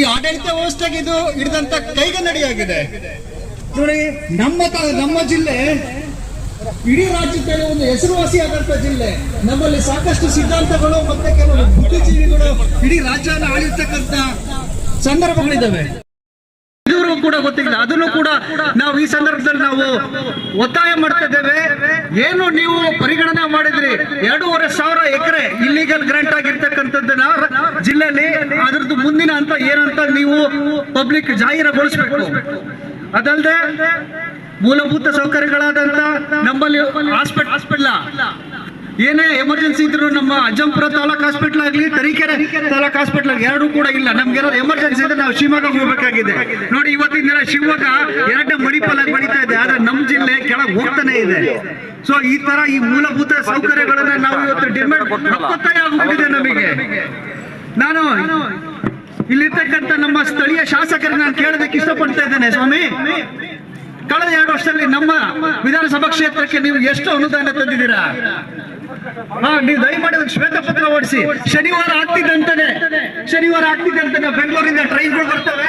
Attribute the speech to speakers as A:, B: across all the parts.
A: ಈ ಆಡಳಿತ ವ್ಯವಸ್ಥೆಗೆ ಇದು ಹಿಡಿದಂತ ಕೈಗನ್ನಡಿಯಾಗಿದೆ ನೋಡಿ. ನಮ್ಮ ಜಿಲ್ಲೆ ಇಡೀ ರಾಜ್ಯದಲ್ಲಿ ಒಂದು ಹೆಸರುವಾಸಿಯಾದಂತ ಜಿಲ್ಲೆ. ನಮ್ಮಲ್ಲಿ ಸಾಕಷ್ಟು ಸಿದ್ಧಾಂತಗಳು ಮತ್ತೆ ಕೆಲವು ಬುದ್ಧಿಜೀವಿಗಳು ಇಡೀ ರಾಜ್ಯವನ್ನು ಆಳಿರ್ತಕ್ಕಂಥ ಸಂದರ್ಭಗಳಿದ್ದಾವೆ. ಇವರು ಕೂಡ ಗೊತ್ತಿಲ್ಲ, ಅದನ್ನು ಕೂಡ ನಾವು ಈ ಸಂದರ್ಭದಲ್ಲಿ ನಾವು ಒತ್ತಾಯ ಮಾಡ್ತಾ ಇದ್ದೇವೆ. ಏನು ನೀವು ಪರಿಗಣನೆ ಮಾಡಿದ್ರಿ 2,500 ಎಕರೆ ಇಲ್ಲಿಗಲ್ ಗ್ರಾಂಟ್ ಆಗಿರ್ತಕ್ಕಂಥದ್ದನ್ನ ಜಿಲ್ಲೆಯಲ್ಲಿ ಅದ್ರದ್ದು ಮುಂದಿನ ಹಂತ ಏನಂತ ನೀವು ಪಬ್ಲಿಕ್ ಜಾಹೀರಾಗೊಳಿಸಬೇಕು. ಅದಲ್ಲದೆ ಮೂಲಭೂತ ಸೌಕರ್ಯಗಳಾದಂತ ನಮ್ಮಲ್ಲಿ ಹಾಸ್ಪಿಟಲ್ ಏನೇ ಎಮರ್ಜೆನ್ಸಿ ಇದ್ರು ನಮ್ಮ ಅಜ್ಜಂಪುರ ತಾಲೂಕ್ ಹಾಸ್ಪಿಟಲ್ ಆಗಲಿ ತರೀಕೆರೆ ತಾಲೂಕ್ ಹಾಸ್ಪಿಟಲ್ ಎರಡೂ ಕೂಡ ಇಲ್ಲ. ನಮ್ಗೆ ಏನಾದ್ರು ಎಮರ್ಜೆನ್ಸಿ ಇದ್ರೆ ನಾವು ಶಿವಮೊಗ್ಗ ಹೋಗ್ಬೇಕಾಗಿದೆ. ನೋಡಿ ಇವತ್ತಿನ ದಿನ ಶಿವಮೊಗ್ಗ 2ನೇ ಮಣಿಪಾಲ್ ಆಗಿ ಬೆಳೀತಾ ಇದೆ, ಆದ್ರೆ ನಮ್ಮ ಜಿಲ್ಲೆ ಕೆಳಗೆ ಹೋಗ್ತಾನೆ ಇದೆ. ಸೊ ಈ ತರ ಈ ಮೂಲಭೂತ ಸೌಕರ್ಯಗಳನ್ನ ನಾವು ಇವತ್ತು ಡಿಮ್ಯಾಂಡ್ ಒತ್ತಾಯ ಆಗೋಗಿದೆ ನಮಗೆ. ನಾನು ಇಲ್ಲಿರ್ತಕ್ಕಂಥ ನಮ್ಮ ಸ್ಥಳೀಯ ಶಾಸಕರಿಗೆ ನಾನು ಕೇಳೋದಕ್ಕೆ ಇಷ್ಟಪಡ್ತಾ ಇದ್ದೇನೆ. ಸ್ವಾಮಿ, ಕಳೆದ 2 ವರ್ಷದಲ್ಲಿ ನಮ್ಮ ವಿಧಾನಸಭಾ ಕ್ಷೇತ್ರಕ್ಕೆ ನೀವು ಎಷ್ಟು ಅನುದಾನ ತಂದಿದ್ದೀರಾ? ನೀವು ದಯಮಾಡಿ ಶ್ವೇತಪತ್ರ ಹೊಡಿಸಿ. ಶನಿವಾರ ಆಗ್ತಿದ್ದಂತಾನೆ ಬೆಂಗಳೂರಿಂದ ಟ್ರೈನ್ಗಳು ಬರ್ತವೆ.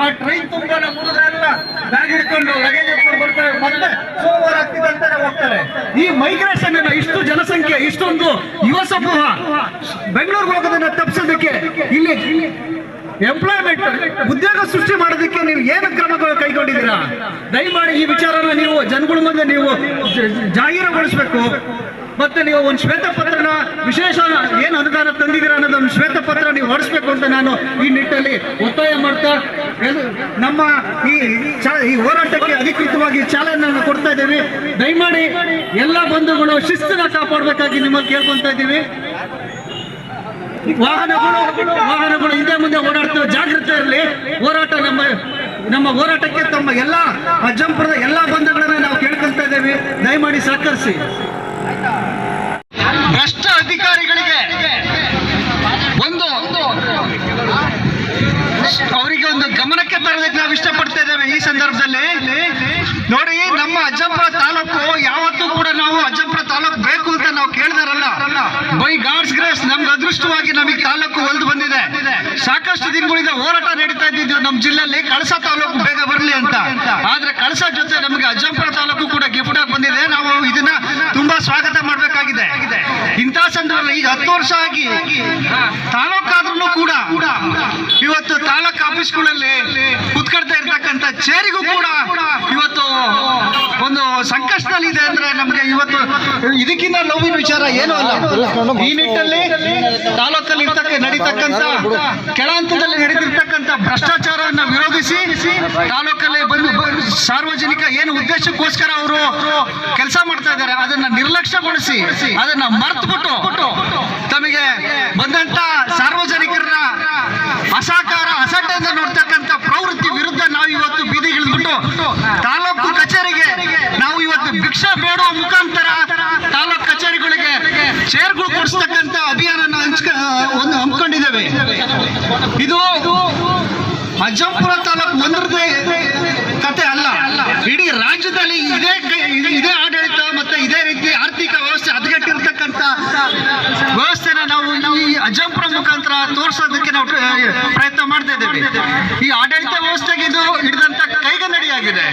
A: ಆ ಟ್ರೈನ್ ತುಂಬಾ ಮುಗಿದ್ರೆಲ್ಲ ಬ್ಯಾಗ್ ಹಿಡ್ಕೊಂಡು ಲಗೇಜ್ ಹಿಡ್ಕೊಂಡು ಬರ್ತವೆ. ಮತ್ತೆ ಸೋಮವಾರ ಆಗ್ತಿದ್ದಂತಾನೆ ಹೋಗ್ತಾರೆ. ಈ ಮೈಗ್ರೇಷನ್ ಇಷ್ಟು ಜನಸಂಖ್ಯೆ, ಇಷ್ಟೊಂದು ಯುವ ಸಮೂಹ ಬೆಂಗಳೂರಿಗೆ ಹೋಗೋದನ್ನ ತಪ್ಪಿಸೋದಕ್ಕೆ, ಇಲ್ಲಿ ಎಂಪ್ಲಾಯ್ಮೆಂಟ್ ಉದ್ಯೋಗ ಸೃಷ್ಟಿ ಮಾಡೋದಕ್ಕೆ ನೀವು ಏನು ಕ್ರಮಗಳು ಕೈಗೊಂಡಿದ್ದೀರಾ? ದಯಮಾಡಿ ಈ ವಿಚಾರನ ನೀವು ಜನಗಳ ಮುಂದೆ ನೀವು ಜಾಹೀರಾಗೊಳಿಸಬೇಕು. ಮತ್ತೆ ನೀವು ಒಂದು ಶ್ವೇತಪತ್ರನ ವಿಶೇಷ ಏನು ಅನುದಾನ ತಂದಿದ್ದೀರಾ ಅನ್ನೋದೊಂದು ಶ್ವೇತಪತ್ರ ನೀವು ಹೊರಡಿಸ್ಬೇಕು ಅಂತ ನಾನು ಈ ನಿಟ್ಟಿನಲ್ಲಿ ಒತ್ತಾಯ ಮಾಡ್ತಾ ನಮ್ಮ ಈ ಹೋರಾಟಕ್ಕೆ ಅಧಿಕೃತವಾಗಿ ಚಾಲನೆಯನ್ನು ಕೊಡ್ತಾ ಇದ್ದೀವಿ. ದಯಮಾಡಿ ಎಲ್ಲ ಬಂಧುಗಳು ಶಿಸ್ತನ್ನ ಕಾಪಾಡಬೇಕಾಗಿ ನಿಮ್ಮಲ್ಲಿ ಕೇಳ್ಕೊತಾ ಇದ್ದೀವಿ. ವಾಹನಗಳು ಹಿಂದೆ ಮುಂದೆ ಓಡಾಡ್ತವೆ, ಜಾಗೃತಿ ಇರಲಿ. ಹೋರಾಟ ನಮ್ಮ ಹೋರಾಟಕ್ಕೆ ತಮ್ಮ ಎಲ್ಲ ಅಜ್ಜಂಪುರದ ಎಲ್ಲ ಬಂಧುಗಳನ್ನ ನಾವು ಕೇಳ್ಕೊಳ್ತಾ ಇದ್ದೇವೆ. ದಯಮಾಡಿ ಸಹಕರಿಸಿ. ಭ್ರಷ್ಟ ಅಧಿಕಾರಿಗಳಿಗೆ ಅವರಿಗೆ ಒಂದು ಗಮನಕ್ಕೆ ತರೋದಕ್ಕೆ ನಾವು ಇಷ್ಟಪಡ್ತಾ ಇದ್ದೇವೆ ಈ ಸಂದರ್ಭದಲ್ಲಿ. ನೋಡಿ, ನಮ್ಮ ಅಜ್ಜಂಪುರ ತಾಲೂಕು ಯಾವತ್ತೂ ಕೂಡ ನಾವು ಅಜ್ಜಂಪುರ ತಾಲೂಕು ಬೇಕು ಅಂತ ನಾವು ಕೇಳಿದಾರಲ್ಲ. ಬೈ ಗಾಡ್ಸ್ ಗ್ರೇಸ್ ನಮ್ಗೆ ಅದೃಷ್ಟವಾಗಿ ನಮಗೆ ತಾಲೂಕು ಒಲ್ದು ಬಂದಿದೆ. ಸಾಕಷ್ಟು ದಿನಗಳಿಂದ ಹೋರಾಟ ನಡೀತಾ ಇದ್ದಿದ್ದು ನಮ್ಮ ಜಿಲ್ಲೆಯಲ್ಲಿ ಕಳಸಾ ತಾಲೂಕು ಬೇಗ ಬರಲಿ ಅಂತ. ಆದ್ರೆ ಕಳಸಾ ಜೊತೆ ನಮಗೆ ಅಜ್ಜಂಪುರ ತಾಲೂಕು ಕೂಡ ಗಿಫ್ಟ್ ಆಗಿ ಬಂದಿದೆ. ನಾವು ಇದನ್ನ ತುಂಬಾ ಸ್ವಾಗತ ಮಾಡಬೇಕಾಗಿದೆ. ಇಂಥ ಸಂದರ್ಭದಲ್ಲಿ ಈಗ 10 ವರ್ಷ ಆಗಿ ತಾಲೂಕಾದ್ರೂ ಕೂಡ ಇವತ್ತು ತಾಲೂಕು ಆಫೀಸ್ಗಳಲ್ಲಿ ಕುತ್ಕೊಳ್ತಾ ಇರ್ತಕ್ಕಂಥ ಚೇರಿಗೂ ಕೂಡ ಇವತ್ತು ಒಂದು ಸಂಕಷ್ಟದಲ್ಲಿ ಇದೆ ಅಂದ್ರೆ ನಮ್ಗೆ ಇವತ್ತು ಇದಕ್ಕಿಂತ ನೋವಿನ ವಿಚಾರ ಏನೂ ಅಲ್ಲ. ಈ ನಿಟ್ಟಿನಲ್ಲಿ ತಾಲೂಕಲ್ಲಿ ನಡೀತಕ್ಕಂಥ ಕೆಳ ಹಂತದಲ್ಲಿ ನಡೀತಿರ್ತಕ್ಕಂಥ ಭ್ರಷ್ಟಾಚಾರವನ್ನು ವಿರೋಧಿಸಿ ತಾಲೂಕಲ್ಲಿ ಬಂದು ಸಾರ್ವಜನಿಕ ಏನು ಉದ್ದೇಶಕ್ಕೋಸ್ಕರ ಅವರು ಕೆಲಸ ಮಾಡ್ತಾ ಇದ್ದಾರೆ ಅದನ್ನ ನಿರ್ಲಕ್ಷ್ಯಗೊಳಿಸಿ ಅದನ್ನ ಮರೆತುಬಿಟ್ಟು ತಮಗೆ ಬಂದಂತ ಸಾರ್ವಜನಿಕರನ್ನ ಅಸಹಕಾರ ಅಸಡ್ಡೆಯಿಂದ ನೋಡ್ತಕ್ಕಂಥ ಪ್ರವೃತ್ತಿ ವಿರುದ್ಧ ನಾವು ಇವತ್ತು ಬೀದಿಗಿಳಿದ್ಬಿಟ್ಟು ತಾಲೂಕು ಕಚೇರಿಗೆ ನಾವು ಇವತ್ತು ಭಿಕ್ಷೆ ಬೇಡುವ ಮುಖಾಂತರ ತಾಲೂಕು ಕಚೇರಿಗಳಿಗೆ ಚೇರ್ಗಳು ಕೊಡಿಸ್ತಕ್ಕಂಥ ಅಭಿಯಾನ ಹಮ್ಮಿಕೊಂಡಿದ್ದೇವೆ. ಇದು ಅಜ್ಜಂಪುರ ತಾಲೂಕು ಒಂದರದೇ ಕತೆ ಅಲ್ಲ, ಇಡೀ ರಾಜ್ಯದಲ್ಲಿ ಇದೇ ಆಡಳಿತ ಮತ್ತೆ ಇದೇ ರೀತಿ ಆರ್ಥಿಕ ವ್ಯವಸ್ಥೆ ಹದಗೆಟ್ಟಿರ್ತಕ್ಕಂಥ ವ್ಯವಸ್ಥೆನ ನಾವು ಈ ಅಜ್ಜಂಪುರ ಮುಖಾಂತರ ತೋರಿಸೋದಕ್ಕೆ ನಾವು ಪ್ರಯತ್ನ ಮಾಡ್ತಾ ಇದ್ದೇವೆ. ಈ ಆಡಳಿತ ವ್ಯವಸ್ಥೆಗೆ ಇದು ಹಿಡಿದಂತ ಕೈಗನ್ನಡಿಯಾಗಿದೆ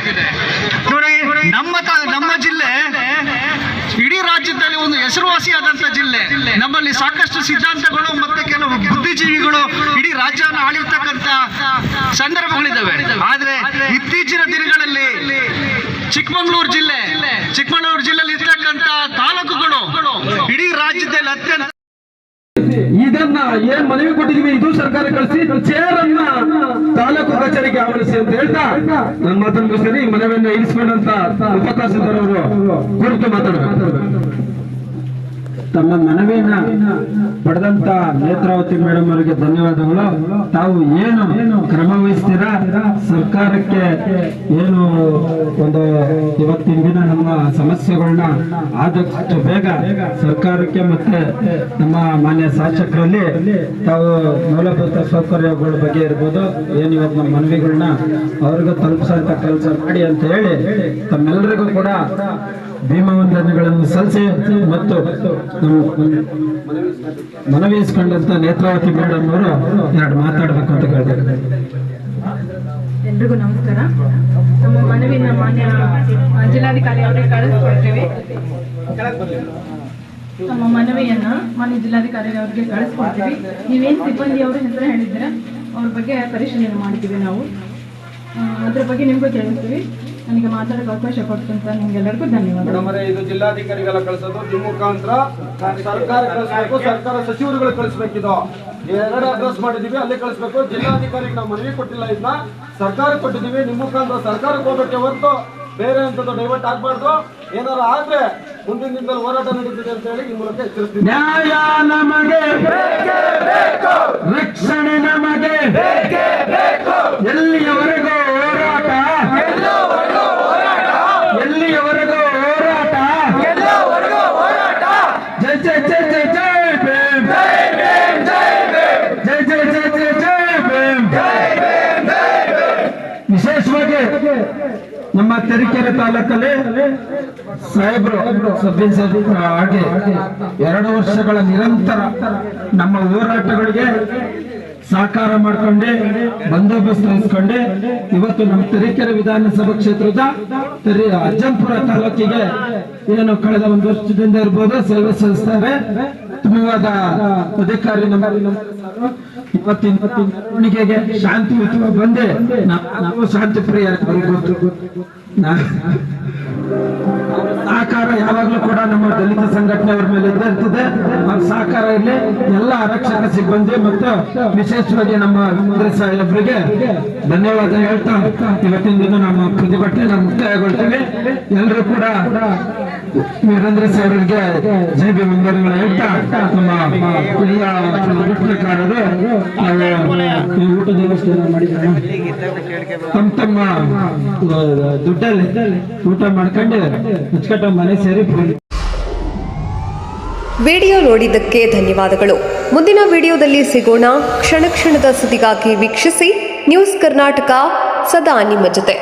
A: ನೋಡಿ. ನಮ್ಮ ಜಿಲ್ಲೆ ಇಡೀ ರಾಜ್ಯದಲ್ಲಿ ಒಂದು ಹೆಸರುವಾಸಿಯಾದಂತ ಜಿಲ್ಲೆ. ನಮ್ಮಲ್ಲಿ ಸಾಕಷ್ಟು ಸಿದ್ಧಾಂತಗಳು ಮತ್ತೆ ಕೆಲವು ಬುದ್ಧಿಜೀವಿಗಳು ಇಡೀ ರಾಜ್ಯವನ್ನು ಆಳಿರ್ತಕ್ಕಂಥ ಸಂದರ್ಭಗಳಿದ್ದಾವೆ. ಆದ್ರೆ ಇತ್ತೀಚಿನ ದಿನಗಳಲ್ಲಿ ಚಿಕ್ಕಮಗಳೂರು ಜಿಲ್ಲೆಯಲ್ಲಿ ಇರ್ತಕ್ಕಂಥ ತಾಲೂಕುಗಳು ಇಡೀ ರಾಜ್ಯದಲ್ಲಿ ಅತ್ಯಂತ
B: ಇದನ್ನ ಏನ್ ಮನವಿ ಕೊಟ್ಟಿದೀವಿ ಇದು ಸರ್ಕಾರ ಕಳಿಸಿ ಚೇರ್ ಅನ್ನ ತಾಲೂಕು ಕಚೇರಿಗೆ ಆವರಿಸಿ ಅಂತ ಹೇಳ್ತಾ ನನ್ನ ಮಾತನ್ನು ಮುಗಿಸ್ತೀನಿ. ಮನವಿಯನ್ನ ಇರಿಸ್ಕೊಂಡಂತ ಉಪತಹಸೀಲ್ದಾರ್ ಕುರಿತು ಮಾತಾಡಬೇಕು. ತಮ್ಮ ಮನವಿಯನ್ನ ಪಡೆದಂತ ನೇತ್ರಾವತಿ ಮೇಡಮ್ ಅವರಿಗೆ ಧನ್ಯವಾದಗಳು. ತಾವು ಏನು ಕ್ರಮ ವಹಿಸ್ತೀರಾ, ಸರ್ಕಾರಕ್ಕೆ ಏನು ಒಂದು ಇವತ್ತಿನ ದಿನ ನಮ್ಮ ಸಮಸ್ಯೆಗಳನ್ನ ಆದಷ್ಟು ಬೇಗ ಸರ್ಕಾರಕ್ಕೆ ಮತ್ತೆ ನಮ್ಮ ಮಾನ್ಯ ಶಾಸಕರಲ್ಲಿ ತಾವು ಮೂಲಭೂತ ಸೌಕರ್ಯಗಳ ಬಗ್ಗೆ ಇರ್ಬೋದು ಏನು ಇವತ್ತು ನಮ್ಮ ಮನವಿಗಳನ್ನ ಅವ್ರಿಗೂ ತಲುಪಿಸಂತ ಕೆಲಸ ಮಾಡಿ ಅಂತ ಹೇಳಿ ತಮ್ಮೆಲ್ಲರಿಗೂ ಕೂಡ ಭೀಮವಂದನೆಗಳನ್ನು ಸಲ್ಲಿಸಿ ಮತ್ತು ಮನವಿ ಇಸ್ಕೊಂಡಂತ ನೇತ್ರಾವತಿ ಮೇಡಮ್ ಅವರು ಎರಡು ಮಾತಾಡಬೇಕು ಅಂತ ಕೇಳಿದ್ದಾರೆ.
C: ಎಲ್ರಿಗೂ ನಮಸ್ಕಾರ. ನಮ್ಮ ಮನವಿನ ಮಾನ್ಯ ಜಿಲ್ಲಾಧಿಕಾರಿ ಅವರಿಗೆ ಕಳಿಸ್ಕೊಡ್ತೇವೆ. ನಮ್ಮ ಮನವಿಯನ್ನ ಮಾನ್ಯ ಜಿಲ್ಲಾಧಿಕಾರಿ ಅವರಿಗೆ ಕಳಿಸ್ಕೊಡ್ತೀವಿ. ನೀವೇನು ಸಿಬ್ಬಂದಿ ಅವರ ಹೆಸರು ಹೇಳಿದ್ರೆ ಅವ್ರ ಬಗ್ಗೆ ಪರಿಶೀಲನೆ ಮಾಡ್ತೀವಿ ನಾವು. ಅದ್ರ ಬಗ್ಗೆ ನಿಮಗೂ ತಿಳಿಸ್ತೀವಿ. ನನಗೆ ಮಾತಾಡೋಕೆ ಅವಕಾಶ ಕೊಡ್ತಂತ ನಿಮ್ಗೆಲ್ಲರಿಗೂ ಧನ್ಯವಾದ.
D: ಇದು ಜಿಲ್ಲಾಧಿಕಾರಿಗಳ ಕಳಿಸೋದು ನಿಮ್ಮ ಮುಖಾಂತರ ಸರ್ಕಾರ ಕಳಿಸ್ಬೇಕು, ಸರ್ಕಾರ ಸಚಿವರುಗಳು ಕಳಿಸ್ಬೇಕಿದು. ಎರಡು ಅಡ್ರೆಸ್ ಮಾಡಿದೀವಿ, ಅಲ್ಲೇ ಕಳಿಸ್ಬೇಕು. ಜಿಲ್ಲಾಧಿಕಾರಿಗೆ ನಾವು ಮನವಿ ಕೊಟ್ಟಿಲ್ಲ, ಇದನ್ನ ಸರ್ಕಾರ ಕೊಟ್ಟಿದ್ದೀವಿ. ನಿಮ್ಮ ಮುಖಾಂತರ ಸರ್ಕಾರಕ್ಕೆ ಹೋಗ್ಬೇಕೆ ಹೊರತು ಬೇರೆ ಅಂತದ್ದು ಡೈವರ್ಟ್ ಆಗ್ಬಾರ್ದು. ಏನಾರು ಆದ್ರೆ ಮುಂದಿನ ದಿನದಲ್ಲಿ ಹೋರಾಟ ನಡೀತಿದೆ ಅಂತ ಹೇಳಿ ಈ ಮೂಲಕ ಎಚ್ಚರಿಸ್ತೀವಿ.
B: ನ್ಯಾಯ ನಮಗೆ ಬೇಕೇ ಬೇಕು, ರಕ್ಷಣೆ ನಮಗೆ ಬೇಕೇ ಬೇಕು. ಎಲ್ಲಿಯವರೆಗೂ ಹೋರಾಟ, ಎಲ್ಲಿಯವರೆಗೂ ಹೋರಾಟ, ಜೈ ಜೈ ಜೈ ಜೈ ಜೈ ಭೀಮ್, ಜೈ ಜೈ ಜೈ ಜೈ ಜೈ ಭೀಮ್. ವಿಶೇಷವಾಗಿ ನಮ್ಮ ತರೀಕೆರೆ ತಾಲೂಕಲ್ಲಿ ಸಾಹೇಬ್ರು ಸಬ್ ಇನ್ಸ್ಪೆಕ್ಟರ್ ಆಗಿ 2 ವರ್ಷಗಳ ನಿರಂತರ ನಮ್ಮ ಹೋರಾಟಗಳಿಗೆ ಸಹಕಾರ ಮಾಡಿಕೊಂಡೆ, ಬಂದೋಬಸ್ತ್ ವಹಿಸ್ಕೊಂಡೆ ಇವತ್ತು ನಮ್ಮ ತರೀಕೆರೆ ವಿಧಾನಸಭಾ ಕ್ಷೇತ್ರದ ಅಜ್ಜಂಪುರ ತಾಲೂಕಿಗೆ ಏನು ಕಳೆದ 1 ವರ್ಷದಿಂದ ಇರ್ಬೋದು ಸೇವೆ ಸಲ್ಲಿಸ್ತಾರೆ. ಉತ್ತಮವಾದ ಅಧಿಕಾರಿ ಇವತ್ತಿನ ಮೆರವಣಿಗೆಗೆ ಶಾಂತಿಯುತವಾಗಿ ಬಂದೆ. ನಾವು ಶಾಂತಿ ಪ್ರಿಯ ಸಹಕಾರ ಯಾವಾಗಲೂ ಕೂಡ ನಮ್ಮ ದಲಿತ ಸಂಘಟನೆಯವ್ರ ಮೇಲೆ ಇರ್ತದೆ. ಅವ್ರ ಸಹಕಾರ ಇಲ್ಲಿ ಎಲ್ಲ ಆರಕ್ಷಕ ಸಿಬ್ಬಂದಿ ಮತ್ತು ವಿಶೇಷವಾಗಿ ನಮ್ಮ ಸಾಹೇಬರಿಗೆ ಧನ್ಯವಾದ ಹೇಳ್ತಾ ಇವತ್ತಿನ ದಿನ ನಮ್ಮ ಪ್ರತಿಭಟನೆ ಮುಕ್ತಾಯಗೊಳ್ತೀವಿ. ಎಲ್ಲರೂ ಕೂಡ ವೀರೇಂದ್ರ ಸಾಹೇಬರಿಗೆ ಜೈ ಭೀಮ್ ವಂದನೆಗಳು ಹೇಳ್ತಾ ನಮ್ಮ ಎಲ್ಲ ಪ್ರತಿಭಟನಾಕಾರರು ಈ ಊಟದ ವ್ಯವಸ್ಥೆ ಮಾಡಿದ್ದಾರೆ. ತಮ್ಮ ದುಡ್ಡಲ್ಲಿ ಊಟ ಮಾಡ್ಕೊಂಡು ಅಚ್ಚುಕಟ್ಟ ಮನೆ ಸೇರಿ
E: ವಿಡಿಯೋ ನೋಡಿದ್ದಕ್ಕೆ ಧನ್ಯವಾದಗಳು. ಮುಂದಿನ ವಿಡಿಯೋದಲ್ಲಿ ಸಿಗೋಣ. ಕ್ಷಣ ಕ್ಷಣದ ಸುದ್ದಿಗಾಗಿ ವೀಕ್ಷಿಸಿ ನ್ಯೂಸ್ ಕರ್ನಾಟಕ, ಸದಾ ನಿಮ್ಮ ಜೊತೆ.